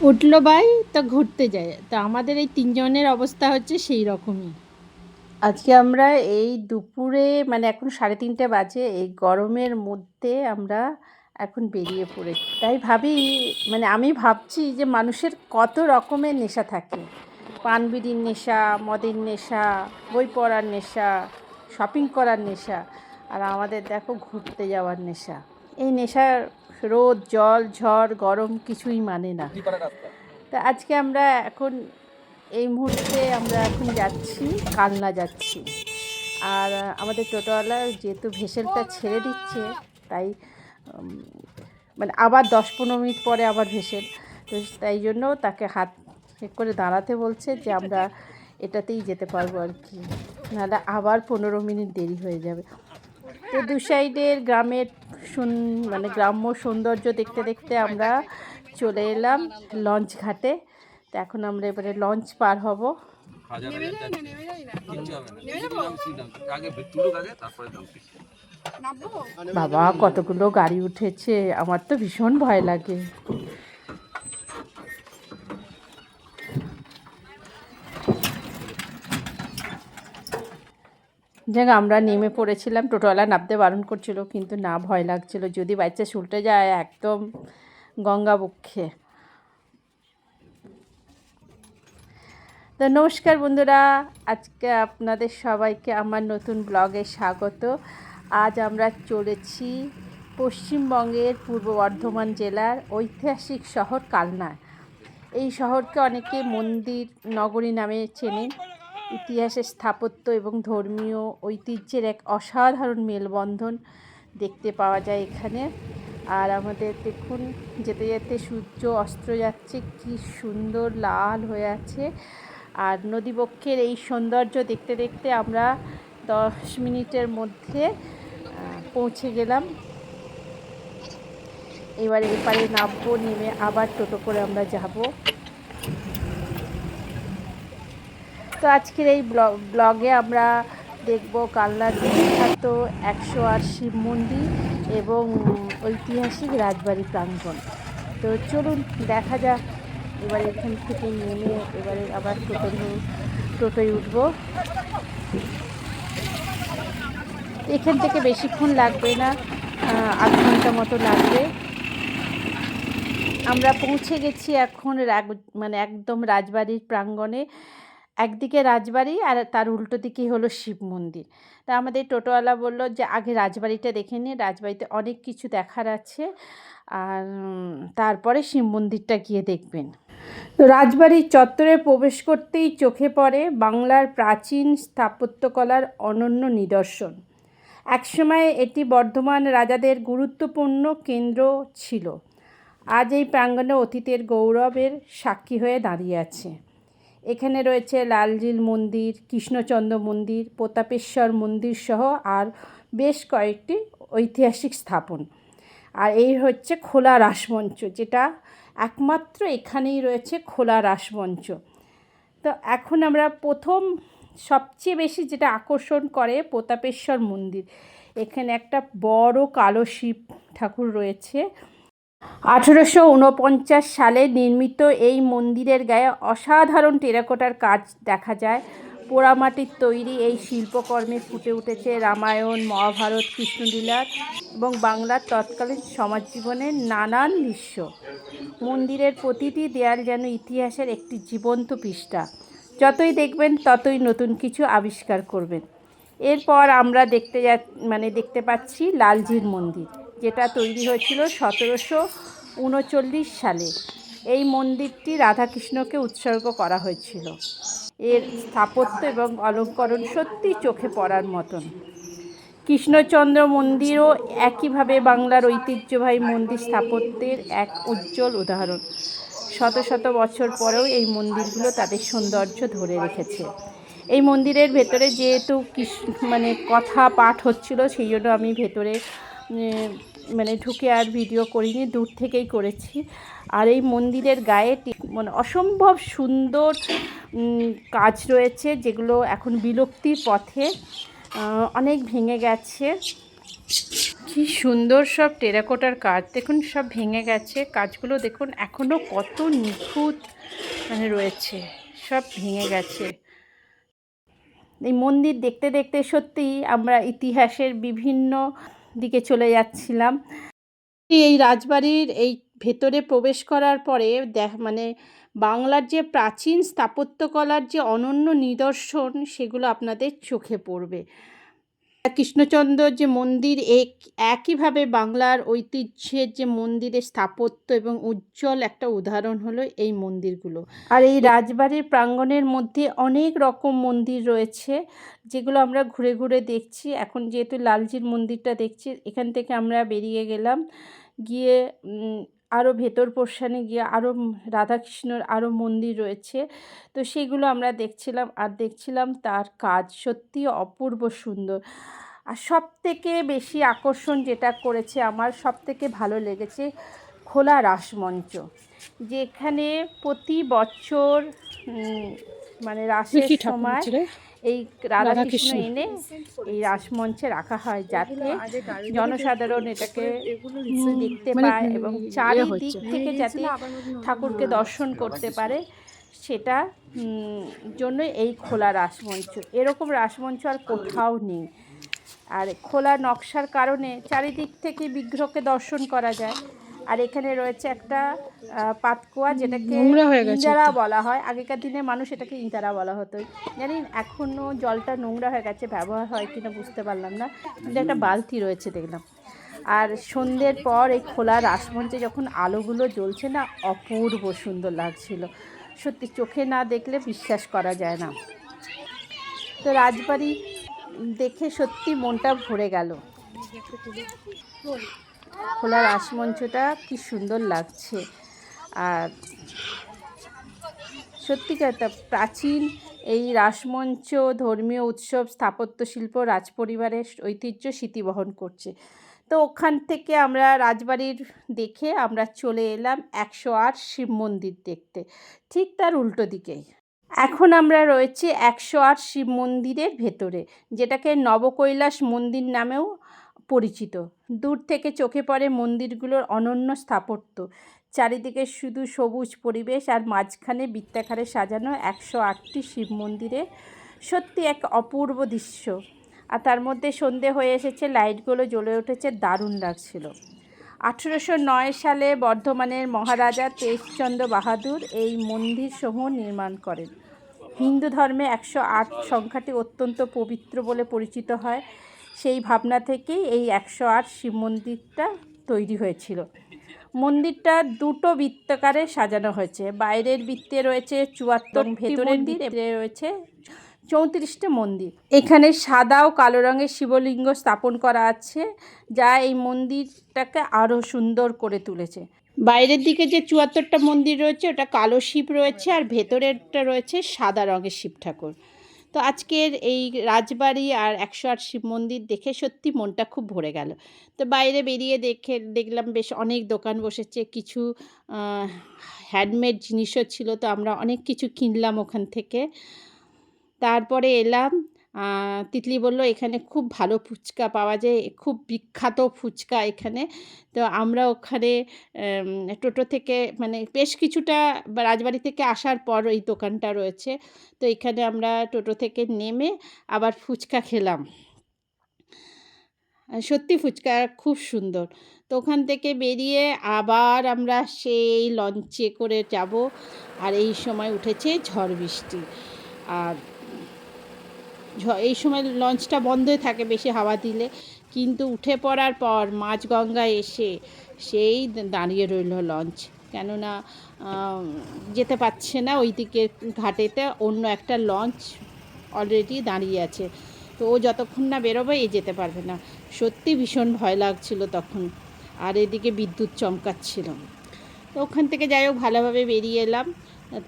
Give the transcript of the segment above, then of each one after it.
উঠলো ভাই তো ঘুরতে যায়, তো আমাদের এই তিনজনের অবস্থা হচ্ছে সেই রকমই। আজকে আমরা এই দুপুরে মানে এখন 3:30 বাজে, এই গরমের মধ্যে আমরা এখন বেরিয়ে পড়েছি। তাই ভাবি, মানে আমি ভাবছি যে মানুষের কত রকমের নেশা থাকে। পান বিড়ির নেশা, মদের নেশা, বই পড়ার নেশা, শপিং করার নেশা, আর আমাদের দেখো ঘুরতে যাওয়ার নেশা। এই নেশার রোদ জল ঝড় গরম কিছুই মানে না। তা আজকে আমরা এখন এই মুহূর্তে আমরা এখন যাচ্ছি, কালনা যাচ্ছি। আর আমাদের টোটোওয়ালা যেহেতু ভেসেলটা ছেড়ে দিচ্ছে, তাই মানে আবার 10-15 মিনিট পরে আবার ভেসেল, তো তাই জন্য তাকে হাত করে দাঁড়াতে বলছে যে আমরা এটাতেই যেতে পারবো আর কি, নাহলে আবার 15 মিনিট দেরি হয়ে যাবে। তো দু সাইডের গ্রামের মানে গ্রাম্য সৌন্দর্য দেখতে দেখতে আমরা চলে এলাম লঞ্চ ঘাটে। তো এখন আমরা এবারে লঞ্চ পার হব। বাবা কতগুলো গাড়ি উঠেছে, আমার তো ভীষণ ভয় লাগে। যাক আমরা নেমে পড়েছিলাম, টোটোওয়ালা নামতে বারণ করছিল, কিন্তু না ভয় লাগছিল, যদি বাচ্চা উল্টে যায় একদম গঙ্গা বক্ষে। তো নমস্কার বন্ধুরা, আজকে আপনাদের সবাইকে আমার নতুন ব্লগে স্বাগত। আজ আমরা চলেছি পশ্চিমবঙ্গের পূর্ব বর্ধমান জেলার ঐতিহাসিক শহর কালনায়। এই শহরকে অনেকে মন্দির নগরী নামে চেনেন। ইতিহাসের স্থাপত্য এবং ধর্মীয় ঐতিহ্যের এক অসাধারণ মেলবন্ধন দেখতে পাওয়া যায় এখানে। আর আমাদের দেখুন, যেতে যেতে সূর্য অস্ত যাচ্ছে, কি সুন্দর লাল হয়ে আছে। আর নদীবক্ষের এই সৌন্দর্য দেখতে দেখতে আমরা 10 মিনিটের মধ্যে পৌঁছে গেলাম। এবারে এপারে নামবো, নেমে আবার টোটো করে আমরা যাব। তো আজকের এই ব্লগে আমরা দেখব কালনার বিখ্যাত 108 শিব মন্দির এবং ঐতিহাসিক রাজবাড়ি প্রাঙ্গণ। তো চলুন দেখা যাক। এবারে এখান থেকে নেমে এবারে আবার টোটোয় উঠব। এখান থেকে বেশিক্ষণ লাগবে না, 8 ঘন্টা মতো লাগবে। আমরা পৌঁছে গেছি এখন মানে একদম রাজবাড়ির প্রাঙ্গণে। একদিকে রাজবাড়ি আর তার উল্টো দিকেই হলো শিব মন্দির। তা আমাদের টোটোওয়ালা বললো যে আগে রাজবাড়িটা দেখে নিই, রাজবাড়িতে অনেক কিছু দেখার আছে, আর তারপরে শিব মন্দিরটা গিয়ে দেখবেন। রাজবাড়ির চত্বরে প্রবেশ করতেই চোখে পড়ে বাংলার প্রাচীন স্থাপত্যকলার অনন্য নিদর্শন। একসময় এটি বর্ধমান রাজাদের গুরুত্বপূর্ণ কেন্দ্র ছিল। আজ এই প্রাঙ্গণে অতীতের গৌরবের সাক্ষী হয়ে দাঁড়িয়ে আছে। এখানে রয়েছে লালজির মন্দির, কৃষ্ণচন্দ্র মন্দির, প্রতাপেশ্বর মন্দির সহ আর বেশ কয়েকটি ঐতিহাসিক স্থাপন। আর এই হচ্ছে খোলা রাসমঞ্চ, যেটা একমাত্র এখানেই রয়েছে খোলা রাসমঞ্চ। তো এখন আমরা সবচেয়ে বেশি যেটা আকর্ষণ করে প্রতাপেশ্বর মন্দির। এখানে একটা বড় কালো শিব ঠাকুর রয়েছে। 1849 সালে নির্মিত এই মন্দিরের গায়ে অসাধারণ টেরাকোটার কাজ দেখা যায়। পোড়ামাটির তৈরি এই শিল্পকর্মে ফুটে উঠেছে রামায়ণ, মহাভারত, কৃষ্ণলীলার এবং বাংলার তৎকালীন সমাজ জীবনের নানান দৃশ্য। মন্দিরের প্রতিটি দেয়াল যেন ইতিহাসের একটি জীবন্ত পৃষ্ঠা। যতই দেখবেন ততই নতুন কিছু আবিষ্কার করবেন। এরপর আমরা দেখতে পাচ্ছি লালজির মন্দির, যেটা তৈরি হয়েছিল 1739 সালে। এই মন্দিরটি রাধাকৃষ্ণকে উৎসর্গ করা হয়েছিল। এর স্থাপত্য এবং অলঙ্করণ সত্যি চোখে পড়ার মতন। কৃষ্ণচন্দ্র মন্দিরও একইভাবে বাংলার ঐতিহ্যবাহী মন্দির স্থাপত্যের এক উজ্জ্বল উদাহরণ। শত শত বছর পরেও এই মন্দিরগুলো তাদের সৌন্দর্য ধরে রেখেছে। এই মন্দিরের ভেতরে যেহেতু মানে কথা পাঠ হচ্ছিল, সেই জন্য আমি ভেতরে ঢুকে আর ভিডিও করিনি, দূর থেকেই করেছি। আর এই মন্দিরের গায়ে মানে অসম্ভব সুন্দর কাজ রয়েছে, যেগুলো এখন বিলুপ্তির পথে, অনেক ভেঙে গেছে। কি সুন্দর সব টেরাকোটার কাজ, দেখুন সব ভেঙে গেছে, কাজগুলো দেখুন এখনো কত নিখুঁত মানে রয়েছে, সব ভেঙে গেছে। এই মন্দির দেখতে দেখতে সত্যিই আমরা ইতিহাসের বিভিন্ন দিকে চলে যাচ্ছিলাম। এই রাজবাড়ির এই ভেতরে প্রবেশ করার পরে মানে বাংলার যে প্রাচীন স্থাপত্যকলার যে অনন্য নিদর্শন সেগুলো আপনাদের চোখে পড়বে। কৃষ্ণচন্দ্র যে মন্দির একইভাবে বাংলার ঐতিহ্যের যে মন্দিরের স্থাপত্য এবং উজ্জ্বল একটা উদাহরণ হলো এই মন্দিরগুলো। আর এই রাজবাড়ির প্রাঙ্গণের মধ্যে অনেক রকম মন্দির রয়েছে যেগুলো আমরা ঘুরে ঘুরে দেখছি। এখন যেহেতু লালজির মন্দিরটা দেখছি, এখান থেকে আমরা বেরিয়ে গেলাম, গিয়ে আরও ভেতর পোর্শনে গিয়ে আরও রাধাকৃষ্ণর আরও মন্দির রয়েছে, তো সেগুলো আমরা দেখছিলাম আর দেখছিলাম তার কাজ সত্যি অপূর্ব সুন্দর। আর সবথেকে বেশি আকর্ষণ যেটা করেছে আমার, সবথেকে ভালো লেগেছে খোলা রাসমঞ্চ, যেখানে প্রতি বছর মানে রাসের সময় এই রাধাকৃষ্ণ এনে এই রাসমঞ্চে রাখা হয় যাতে জনসাধারণ এটাকে দেখতে পায় এবং চারিদিক থেকে যাতে ঠাকুরকে দর্শন করতে পারে, সেটা জন্য এই খোলা রাসমঞ্চ। এরকম রাসমঞ্চ আর কোথাও নেই। আর খোলা নকশার কারণে চারিদিক থেকে বিগ্রহকে দর্শন করা যায়। আর এখানে রয়েছে একটা পাতকুয়া, যেটাকে ইন্দারা বলা হয়। আগেকার দিনে মানুষ এটাকে ইন্দারা বলা হতো, জানেন এখনও জলটা নোংরা হয়ে গেছে, ব্যবহার হয় কিনা বুঝতে পারলাম না, কিন্তু একটা বালতি রয়েছে দেখলাম। আর সন্ধ্যের পর এই খোলা রাসমঞ্চে যখন আলোগুলো জ্বলছে না, অপূর্ব সুন্দর লাগছিল, সত্যি চোখে না দেখলে বিশ্বাস করা যায় না। তো রাজবাড়ি দেখে সত্যি মনটা ভরে গেল। খোলা রাসমঞ্চটা কি সুন্দর লাগছে। আর সত্যিকার প্রাচীন এই রাসমঞ্চ ধর্মীয় উৎসব, স্থাপত্য শিল্প, রাজপরিবারের ঐতিহ্য স্মৃতিবহন করছে। তো ওখান থেকে আমরা রাজবাড়ির দেখে আমরা চলে এলাম 108 শিব মন্দির দেখতে, ঠিক তার উল্টো দিকেই। এখন আমরা রয়েছি 108 শিব মন্দিরের ভেতরে, যেটাকে নবকৈলাস মন্দির নামেও পরিচিত। দূর থেকে চোখে পড়ে মন্দিরগুলোর অনন্য স্থাপত্য, চারিদিকে শুধু সবুজ পরিবেশ আর মাঝখানে বৃত্তাকারে সাজানো 108টি শিব মন্দিরে, সত্যি এক অপূর্ব দৃশ্য। আর তার মধ্যে সন্ধে হয়ে এসেছে, লাইটগুলো জ্বলে উঠেছে, দারুণ লাগছিল। 1809 সালে বর্ধমানের মহারাজা তেজচন্দ্র বাহাদুর এই মন্দিরসমূহ নির্মাণ করেন। হিন্দু ধর্মে 108 সংখ্যাটি অত্যন্ত পবিত্র বলে পরিচিত হয়। সেই ভাবনা থেকেই এই 108 শিব মন্দিরটা তৈরি হয়েছিল। মন্দিরটা দুটো বৃত্তাকারে সাজানো হয়েছে, বাইরের বৃত্তে রয়েছে 74, ভেতরের বৃত্তে রয়েছে 34টা মন্দির। এখানে সাদা ও কালো রঙের শিবলিঙ্গ স্থাপন করা আছে, যা এই মন্দিরটাকে আরও সুন্দর করে তুলেছে। বাইরের দিকে যে 74টা মন্দির রয়েছে ওটা কালো শিব রয়েছে, আর ভেতরেরটা রয়েছে সাদা রঙের শিব ঠাকুর। তো আজকের এই রাজবাড়ি আর 108 শিব মন্দির দেখে সত্যি মনটা খুব ভরে গেল। তো বাইরে বেরিয়ে দেখলাম বেশ অনেক দোকান বসেছে, কিছু হ্যান্ডমেড জিনিসও ছিল, তো আমরা অনেক কিছু কিনলাম ওখান থেকে। তারপরে এলাম, তিতলি বলল এখানে খুব ভালো ফুচকা পাওয়া যায়, খুব বিখ্যাত ফুচকা এখানে। তো আমরা ওখানে টোটো থেকে মানে বেশ কিছুটা রাজবাড়ি থেকে আসার পর এই দোকানটা রয়েছে, তো এখানে আমরা টোটো থেকে নেমে আবার ফুচকা খেলাম। সত্যি ফুচকা খুব সুন্দর। তো ওখান থেকে বেরিয়ে আবার আমরা সেই লঞ্চে করে যাব, আর এই সময় উঠেছে ঝড় বৃষ্টি। আর এই সময় লঞ্চটা বন্ধই থাকে বেশি হাওয়া দিলে, কিন্তু উঠে পড়ার পর মাঝগঙ্গায় এসে সেই দাঁড়িয়ে রইল লঞ্চ, কেননা যেতে পারছে না ওই দিকে ঘাটেতে, অন্য একটা লঞ্চ অলরেডি দাঁড়িয়ে আছে, তো ও যতক্ষণ না বেরোবে এ যেতে পারবে না। সত্যি ভীষণ ভয় লাগছিল তখন, আর এদিকে বিদ্যুৎ চমকাচ্ছিল। তো ওখান থেকে যাই হোক ভালোভাবে বেরিয়ে এলাম।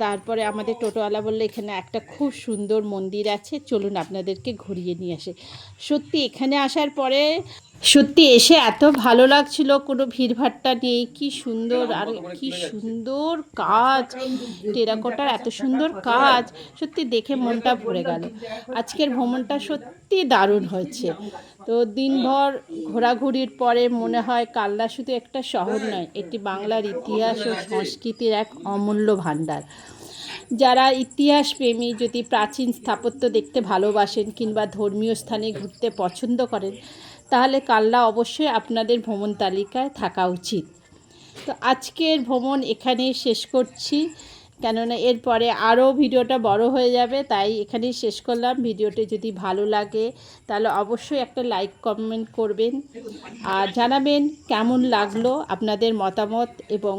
তারপরে আমাদের টোটোওয়ালা বললো এখানে একটা খুব সুন্দর মন্দির আছে, চলুন আপনাদেরকে ঘুরিয়ে নিয়ে আসে। সত্যি এখানে আসার পরে সত্যি এসে এত ভালো লাগছিল, কোনো ভিড়ভাট্টা নেই, কি সুন্দর, আর কি সুন্দর কাজ, টেরাকোটার এত সুন্দর কাজ, সত্যি দেখে মনটা ভরে গেল। আজকের ভ্রমণটা সত্যি দারুণ হয়েছে। তো দিনভর ঘোরাঘুরির পরে মনে হয় কালনা শুধু একটা শহর নয়, এটি বাংলার ইতিহাস ও সংস্কৃতির এক অমূল্য ভাণ্ডার। যারা ইতিহাস প্রেমী, যদি প্রাচীন স্থাপত্য দেখতে ভালোবাসেন কিংবা ধর্মীয় স্থানে ঘুরতে পছন্দ করেন, তাহলে কালনা অবশ্যই আপনাদের ভ্রমণ তালিকায় থাকা উচিত। তো আজকের ভ্রমণ এখানেই শেষ করছি, কেননা এরপরে আরও ভিডিওটা বড় হয়ে যাবে, তাই এখানেই শেষ করলাম। ভিডিওটি যদি ভালো লাগে তাহলে অবশ্যই একটা লাইক কমেন্ট করবেন, আর জানাবেন কেমন লাগলো আপনাদের মতামত, এবং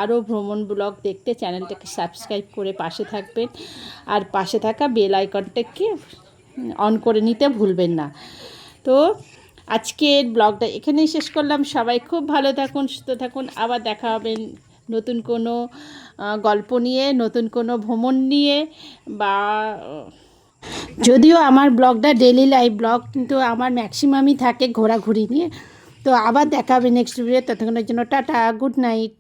আরও ভ্রমণ ব্লগ দেখতে চ্যানেলটাকে সাবস্ক্রাইব করে পাশে থাকবেন, আর পাশে থাকা বেল আইকনটাকে অন করে নিতে ভুলবেন না। তো আজকের ব্লগটা এখানেই শেষ করলাম। সবাই খুব ভালো থাকুন, সুস্থ থাকুন, আবার দেখা হবেন নতুন কোনো গল্প নিয়ে, নতুন কোনো ভ্রমণ নিয়ে, বা যদিও আমার ব্লগটা ডেইলি লাইফ ব্লগ, কিন্তু আমার ম্যাক্সিমামই থাকে ঘোরাঘুরি নিয়ে। তো আবার দেখা হবে নেক্সট ভিডিও, ততক্ষণের জন্য টাটা, গুড নাইট।